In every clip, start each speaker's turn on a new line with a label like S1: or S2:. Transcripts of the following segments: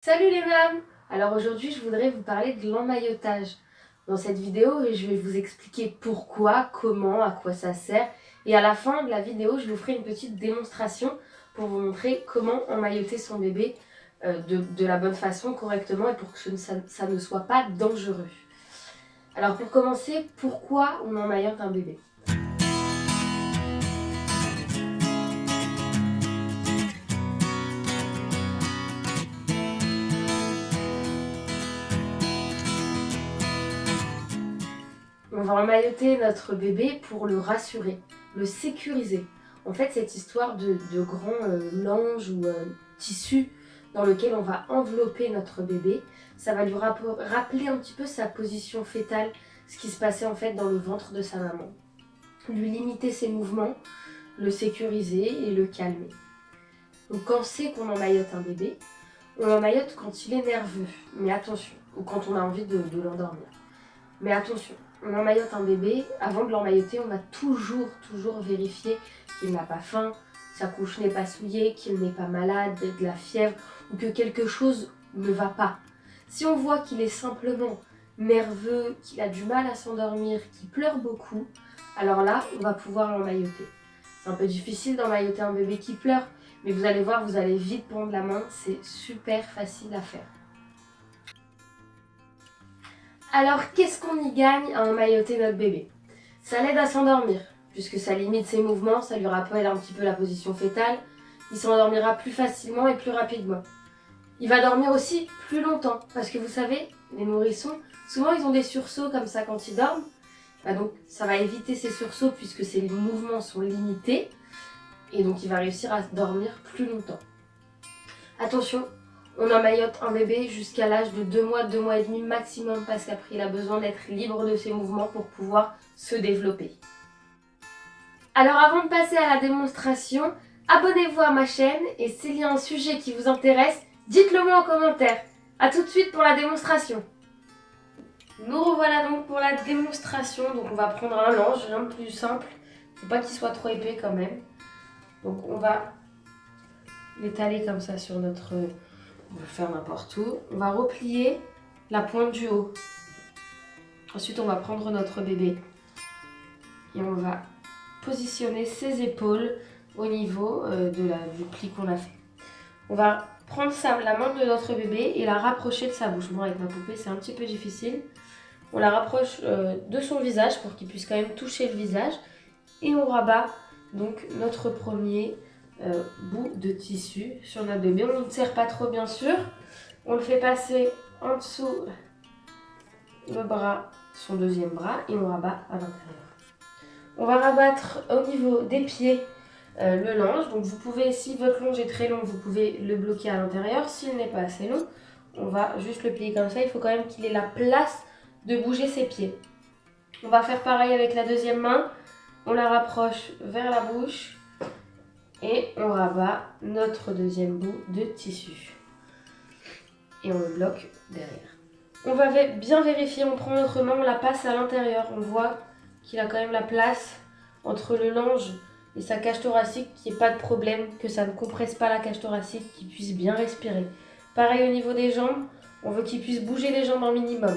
S1: Salut les mâmes! Alors aujourd'hui je voudrais vous parler de l'emmaillotage. Dans cette vidéo je vais vous expliquer pourquoi, comment, à quoi ça sert et à la fin de la vidéo je vous ferai une petite démonstration pour vous montrer comment emmailloter son bébé de la bonne façon, correctement et pour que ça ne soit pas dangereux. Alors pour commencer, pourquoi on emmaillote un bébé? On va emmailloter notre bébé pour le rassurer, le sécuriser. En fait, cette histoire de grand lange ou tissu dans lequel on va envelopper notre bébé, ça va lui rappeler un petit peu sa position fétale, ce qui se passait en fait dans le ventre de sa maman. Lui limiter ses mouvements, le sécuriser et le calmer. Donc quand c'est qu'on emmaillote un bébé, on l'emmaillote quand il est nerveux, mais attention, ou quand on a envie de l'endormir. Mais attention, on emmaillote un bébé, avant de l'emmailloter, on va toujours vérifier qu'il n'a pas faim, sa couche n'est pas souillée, qu'il n'est pas malade, de la fièvre ou que quelque chose ne va pas. Si on voit qu'il est simplement nerveux, qu'il a du mal à s'endormir, qu'il pleure beaucoup, alors là, on va pouvoir l'emmailloter. C'est un peu difficile d'emmailloter un bébé qui pleure, mais vous allez voir, vous allez vite prendre la main, c'est super facile à faire. Alors, qu'est-ce qu'on y gagne à emmailloter notre bébé? Ça l'aide à s'endormir, puisque ça limite ses mouvements, ça lui rappelle un petit peu la position fétale. Il s'endormira plus facilement et plus rapidement. Il va dormir aussi plus longtemps, parce que vous savez, les nourrissons, souvent ils ont des sursauts comme ça quand ils dorment. Donc ça va éviter ces sursauts puisque ses mouvements sont limités, et donc il va réussir à dormir plus longtemps. Attention, on emmaillote un bébé jusqu'à l'âge de 2 mois, 2 mois et demi maximum parce qu'après il a besoin d'être libre de ses mouvements pour pouvoir se développer. Alors avant de passer à la démonstration, abonnez-vous à ma chaîne et s'il y a un sujet qui vous intéresse, dites-le moi en commentaire. A tout de suite pour la démonstration. Nous revoilà donc pour la démonstration. Donc on va prendre un lange, rien de plus simple. Faut pas qu'il soit trop épais quand même. Donc on va l'étaler comme ça sur notre... On va le faire n'importe où. On va replier la pointe du haut. Ensuite, on va prendre notre bébé et on va positionner ses épaules au niveau du pli qu'on a fait. On va prendre la main de notre bébé et la rapprocher de sa bouche. Moi, avec ma poupée, c'est un petit peu difficile. On la rapproche de son visage pour qu'il puisse quand même toucher le visage. Et on rabat donc notre premier bout de tissu sur notre bébé. On ne serre pas trop bien sûr. On le fait passer en dessous le bras, son deuxième bras, et on rabat à l'intérieur. On va rabattre au niveau des pieds le lange. Donc vous pouvez, si votre longe est très long, vous pouvez le bloquer à l'intérieur. S'il n'est pas assez long, on va juste le plier comme ça. Il faut quand même qu'il ait la place de bouger ses pieds. On va faire pareil avec la deuxième main. On la rapproche vers la bouche. Et on rabat notre deuxième bout de tissu. Et on le bloque derrière. On va bien vérifier, on prend notre main, on la passe à l'intérieur. On voit qu'il a quand même la place entre le lange et sa cage thoracique, qu'il n'y ait pas de problème, que ça ne compresse pas la cage thoracique, qu'il puisse bien respirer. Pareil au niveau des jambes, on veut qu'il puisse bouger les jambes un minimum.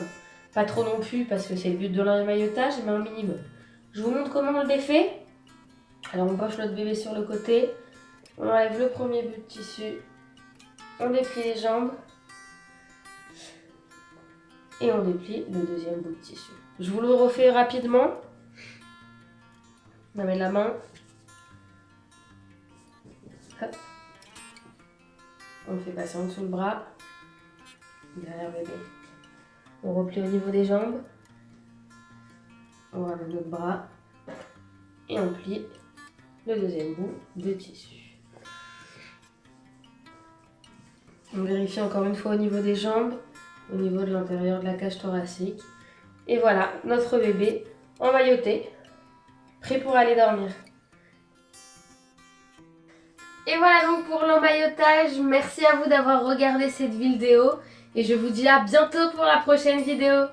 S1: Pas trop non plus parce que c'est le but de l'emmaillotage, mais un minimum. Je vous montre comment on le défait. Alors on poche notre bébé sur le côté, on enlève le premier bout de tissu, on déplie les jambes et on déplie le deuxième bout de tissu. Je vous le refais rapidement. On met la main, hop. On le fait passer en dessous le bras, derrière le bébé. On replie au niveau des jambes, on ramène notre bras et on plie le deuxième bout de tissu. On vérifie encore une fois au niveau des jambes, au niveau de l'intérieur de la cage thoracique. Et voilà, notre bébé emmailloté, prêt pour aller dormir. Et voilà donc pour l'emmaillotage. Merci à vous d'avoir regardé cette vidéo et je vous dis à bientôt pour la prochaine vidéo.